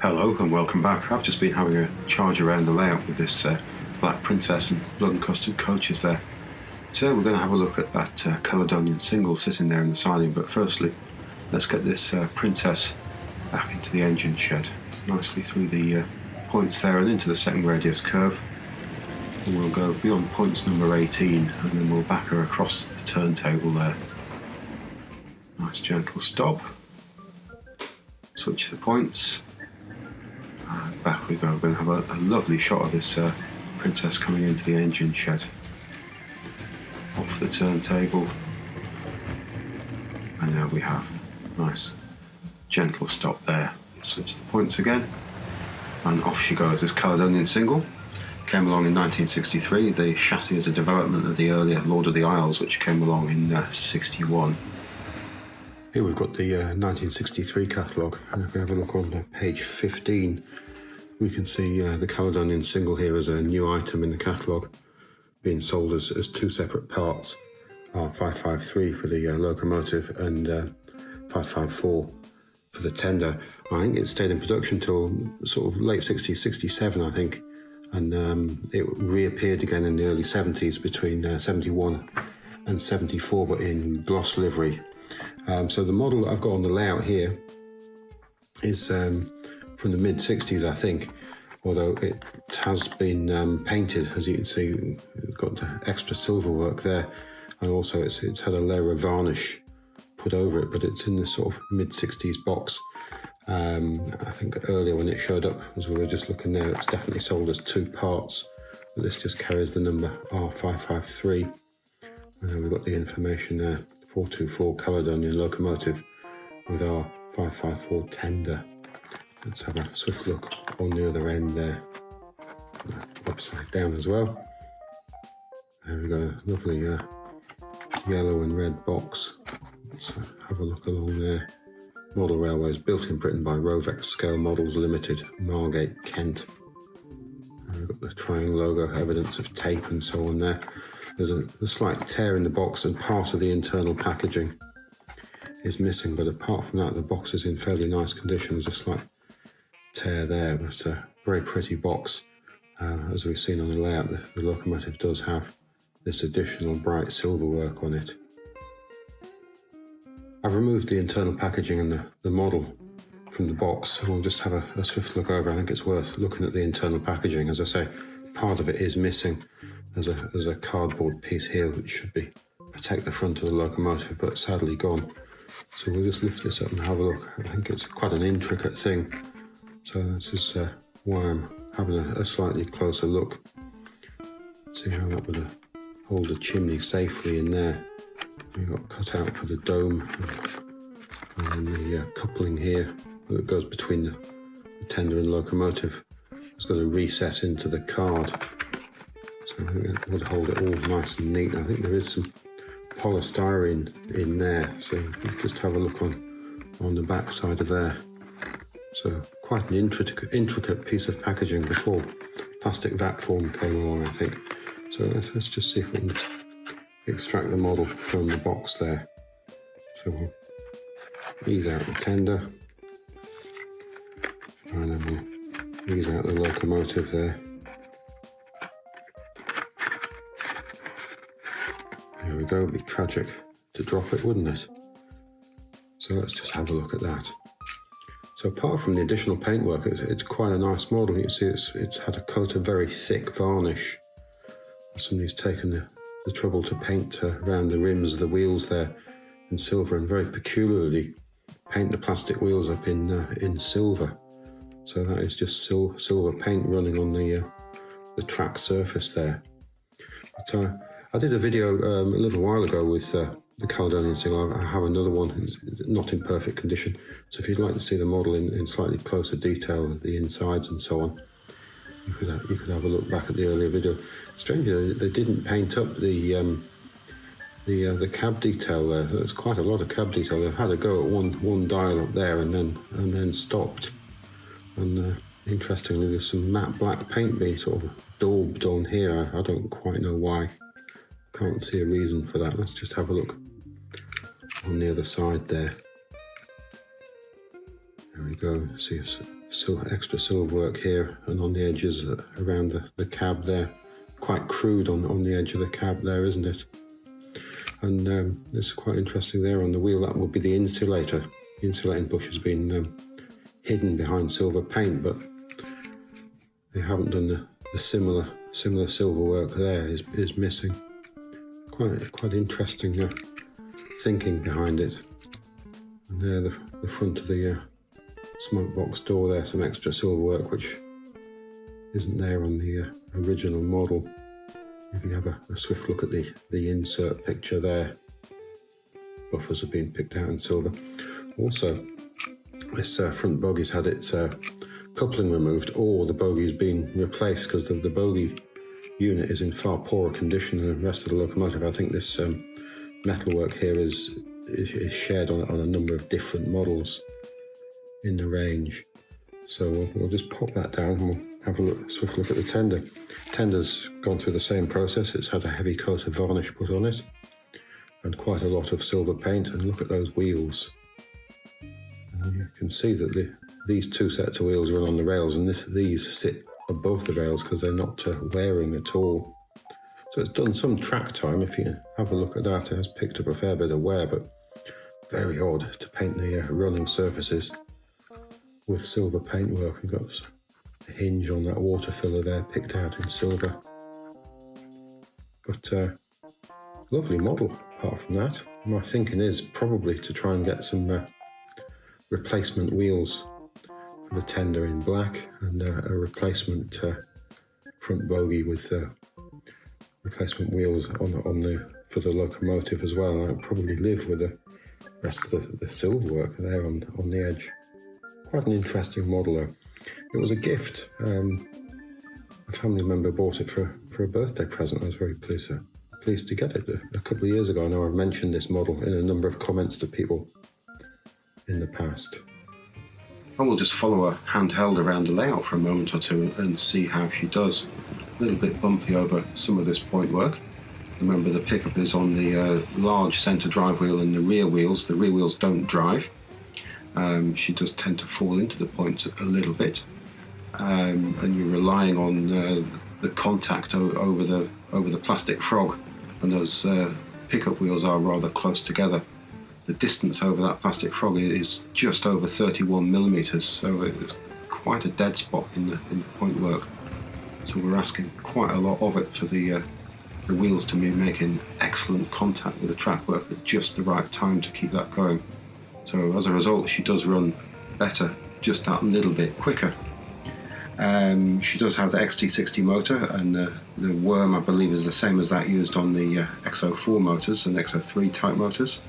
Hello and welcome back. I've just been having a charge around the layout with this Black Princess and Blood and Custard coaches there. Today we're going to have a look at that Caledonian Single sitting there in the siding, but firstly let's get this Princess back into the engine shed, nicely through the points there and into the second radius curve. And we'll go beyond points number 18 and then we'll back her across the turntable there. Nice gentle stop. Switch the points. And back we go. We're going to have a lovely shot of this Princess coming into the engine shed. Off the turntable. And there we have. Nice gentle stop there. Switch the points again. And off she goes. This Caledonian Single came along in 1963. The chassis is a development of the earlier Lord of the Isles, which came along in 61. Here we've got the 1963 catalogue, and if we have a look on page 15, we can see the Caledonian Single here as a new item in the catalogue, being sold as two separate parts, R.553 for the locomotive and 554 for the tender. I think it stayed in production till sort of late 60s, 67 I think, and it reappeared again in the early 70s between 71 and 74, but in gloss livery. So the model that I've got on the layout here is from the mid-60s, I think, although it has been painted, as you can see. It's got extra silver work there, and also it's had a layer of varnish put over it, but it's in the sort of mid-60s box. I think earlier when it showed up, as we were just looking there, it's definitely sold as two parts, but this just carries the number R553, and then we've got the information there. 424 Caledonian locomotive with our 554 tender. Let's have a swift look on the other end there. Upside down as well. There we go, lovely yellow and red box. Let's have a look along there. Model Railways, built in Britain by Rovex Scale Models Limited, Margate, Kent. And we've got the triangle logo, evidence of tape and so on there. There's a slight tear in the box and part of the internal packaging is missing, but apart from that the box is in fairly nice condition. There's a slight tear there, but it's a very pretty box. As we've seen on the layout, the locomotive does have this additional bright silver work on it. I've removed the internal packaging and the model from the box, and we'll just have a swift look over. I think it's worth looking at the internal packaging. As I say, part of it is missing. There's a cardboard piece here which should protect the front of the locomotive, but sadly gone. So we'll just lift this up and have a look. I think it's quite an intricate thing. So this is why I'm having a slightly closer look. See how that would hold a chimney safely in there. We've got cut out for the dome and the coupling here that goes between the tender and locomotive. It's got a recess into the card. So I think that would hold it all nice and neat. I think there is some polystyrene in there, so you just have a look on the back side of there. So quite an intricate piece of packaging before plastic vat form came along, I think. So let's just see if we can extract the model from the box there. So we'll ease out the tender, and then we'll ease out the locomotive there. There we go. It'd be tragic to drop it, wouldn't it? So let's just have a look at that. So apart from the additional paintwork, it's quite a nice model. You can see it's had a coat of very thick varnish. Somebody's taken the trouble to paint around the rims of the wheels there in silver, and very peculiarly paint the plastic wheels up in silver. So that is just silver paint running on the track surface there. But I did a video a little while ago with the Caledonian Single. I have another one, not in perfect condition. So if you'd like to see the model in slightly closer detail, the insides and so on, you could have a look back at the earlier video. Strangely, they didn't paint up the cab detail there. There's quite a lot of cab detail. They've had a go at one dial up there and then stopped. And interestingly, there's some matte black paint being sort of daubed on here. I don't quite know why. Can't see a reason for that. Let's just have a look on the other side there. There we go. See a extra silver work here and on the edges around the cab there. Quite crude on the edge of the cab there, isn't it? And it's quite interesting there on the wheel. That would be the insulator. The insulating bush has been hidden behind silver paint, but they haven't done the similar silver work there. Is missing. Quite interesting thinking behind it. And there, the front of the smoke box door there, some extra silver work which isn't there on the original model. If you have a swift look at the insert picture there, buffers have been picked out in silver. Also, this front boggie's had its coupling removed, or the boggie's been replaced because the bogie unit is in far poorer condition than the rest of the locomotive. I think this metalwork here is shared on a number of different models in the range. So we'll just pop that down and we'll have a swift look at the tender. Tender's gone through the same process. It's had a heavy coat of varnish put on it and quite a lot of silver paint. And look at those wheels. You can see that these two sets of wheels run on the rails, and these sit above the rails because they're not wearing at all. So it's done some track time. If you have a look at that, it has picked up a fair bit of wear, but very odd to paint the running surfaces with silver paintwork. We've got a hinge on that water filler there, picked out in silver. But lovely model apart from that. My thinking is probably to try and get some replacement wheels for the tender in black, and a replacement front bogie with replacement wheels for the locomotive as well. And I'll probably live with the rest of the silver work there on the edge. Quite an interesting model though. It was a gift. A family member bought it for a birthday present. I was very pleased to get it a couple of years ago. I know I've mentioned this model in a number of comments to people in the past. And we'll just follow her handheld around the layout for a moment or two and see how she does. A little bit bumpy over some of this point work. Remember, the pickup is on the large centre drive wheel and the rear wheels. The rear wheels don't drive. She does tend to fall into the points a little bit, and you're relying on the contact over the plastic frog, and those pickup wheels are rather close together. The distance over that plastic frog is just over 31 millimeters, so it's quite a dead spot in the point work. So we're asking quite a lot of it for the wheels to be making excellent contact with the track work at just the right time to keep that going. So as a result, she does run better, just that little bit quicker. She does have the XT60 motor, and the worm, I believe, is the same as that used on the XO4 motors and XO3 type motors.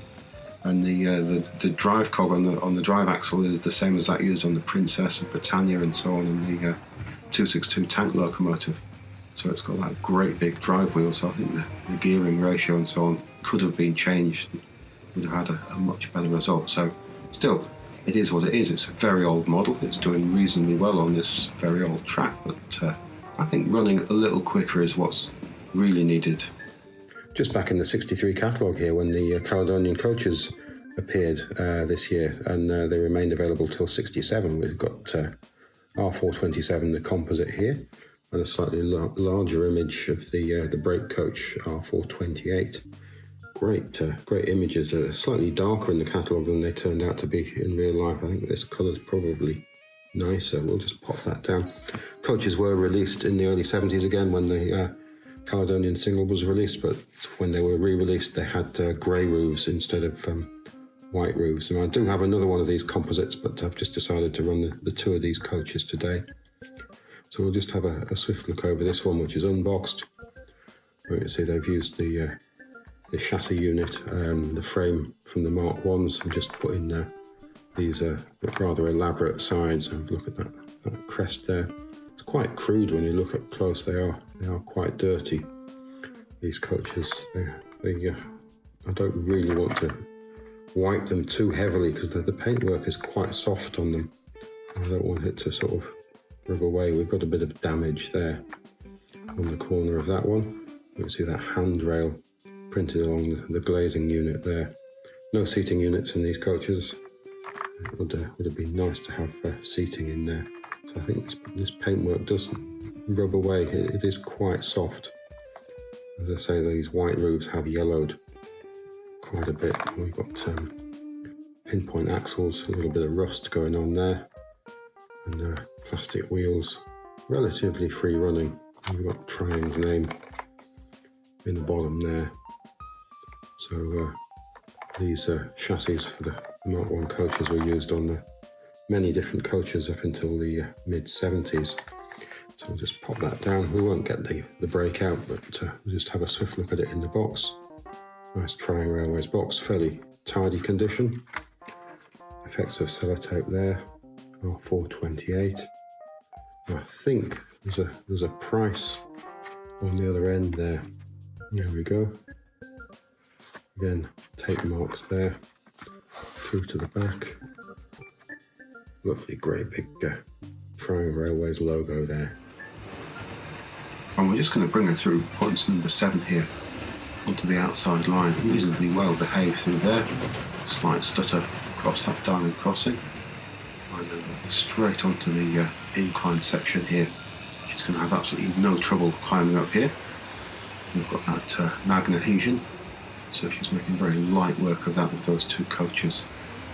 And the drive cog on the drive axle is the same as that used on the Princess and Britannia and so on in the 262 tank locomotive. So it's got that great big drive wheel, so I think the gearing ratio and so on could have been changed. Would have had a much better result. So still, it is what it is. It's a very old model. It's doing reasonably well on this very old track, but I think running a little quicker is what's really needed. Just back in the 63 catalogue here, when the Caledonian coaches appeared this year, and they remained available till 67. We've got R427, the composite here, and a slightly larger image of the brake coach R428. Great images. They're slightly darker in the catalogue than they turned out to be in real life. I think this colour's probably nicer. We'll just pop that down. Coaches were released in the early 70s again when the Caledonian Single was released, but when they were re-released they had grey roofs instead of white roofs. And I do have another one of these composites, but I've just decided to run the two of these coaches today. So we'll just have a swift look over this one, which is unboxed. You can see they've used the chassis unit, the frame from the Mark 1s, and just put in these rather elaborate sides. And look at that crest there. It's quite crude when you look up close. They are quite dirty, these coaches. I don't really want to wipe them too heavily because the paintwork is quite soft on them. I don't want it to sort of rub away. We've got a bit of damage there on the corner of that one. You can see that handrail printed along the glazing unit there. No seating units in these coaches. It would have been nice to have seating in there. So I think this paintwork does rub away. It is quite soft. As I say, these white roofs have yellowed quite a bit. We've got pinpoint axles, a little bit of rust going on there, and plastic wheels, relatively free running. We've got Triang's name in the bottom there. So these chassis for the Mark 1 coaches were used on many different coaches up until the mid-70s. So we'll just pop that down. We won't get the brake out, but we'll just have a swift look at it in the box. Nice Triang Railways box, fairly tidy condition. Effects of sellotape there, R.428. I think there's a price on the other end there. There we go. Again, tape marks there, through to the back. Lovely great big Triang Railways logo there. And we're just going to bring her through points number 7 here, onto the outside line. Reasonably well behaved through there. Slight stutter across that diamond crossing. And then straight onto the incline section here. She's going to have absolutely no trouble climbing up here. We've got that magnadhesion, so she's making very light work of that with those 2 coaches.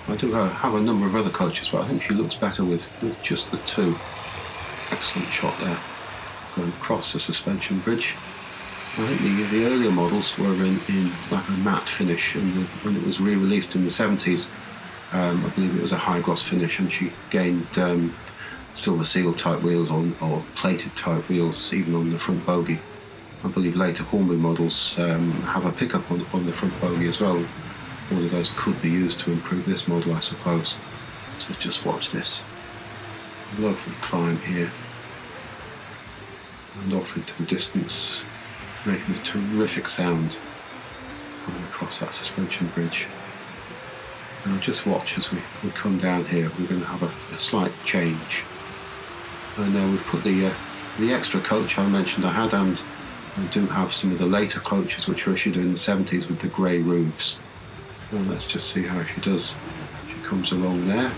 I do have a number of other coaches, but I think she looks better with just the 2. Excellent shot there, going across the suspension bridge. I think the earlier models were in like a matte finish, and when it was re-released in the 70s, I believe it was a high gloss finish, and she gained silver seal type wheels or plated type wheels even on the front bogie. I believe later Hornby models have a pickup on the front bogie as well. All of those could be used to improve this model, I suppose. So just watch this. Lovely climb here. And off into the distance, making a terrific sound going across that suspension bridge. Now just watch as we come down here. We're going to have a slight change. And we've put the extra coach I mentioned I had, and we do have some of the later coaches which were issued in the 70s with the grey roofs. Well, let's just see how she does. She comes along there.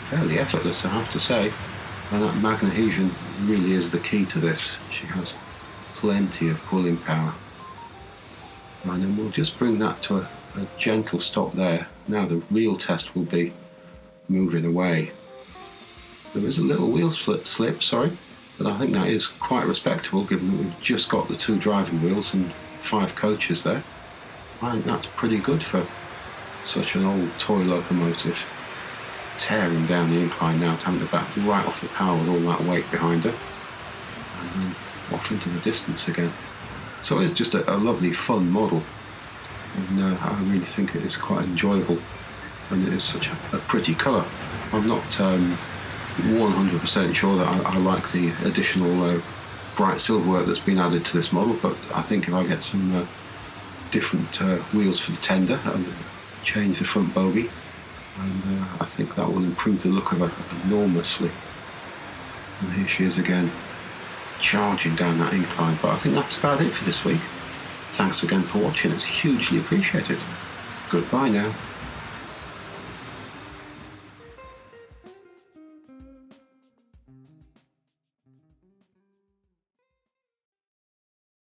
Fairly effortless, I have to say. And that magnadhesion really is the key to this. She has plenty of pulling power. And then we'll just bring that to a gentle stop there. Now the real test will be moving away. There is a little wheel slip, sorry, but I think that is quite respectable given that we've just got the 2 driving wheels and 5 coaches there. I think that's pretty good for such an old toy locomotive. Tearing down the incline now, having to back right off the power with all that weight behind her. And then off into the distance again. So it's just a lovely, fun model. And I really think it is quite enjoyable. And it is such a pretty colour. I'm not 100% sure that I like the additional bright silver work that's been added to this model, but I think if I get some different wheels for the tender and change the front bogie, and I think that will improve the look of her enormously. And here she is again, charging down that incline. But I think that's about it for this week. Thanks again for watching, it's hugely appreciated. Goodbye now.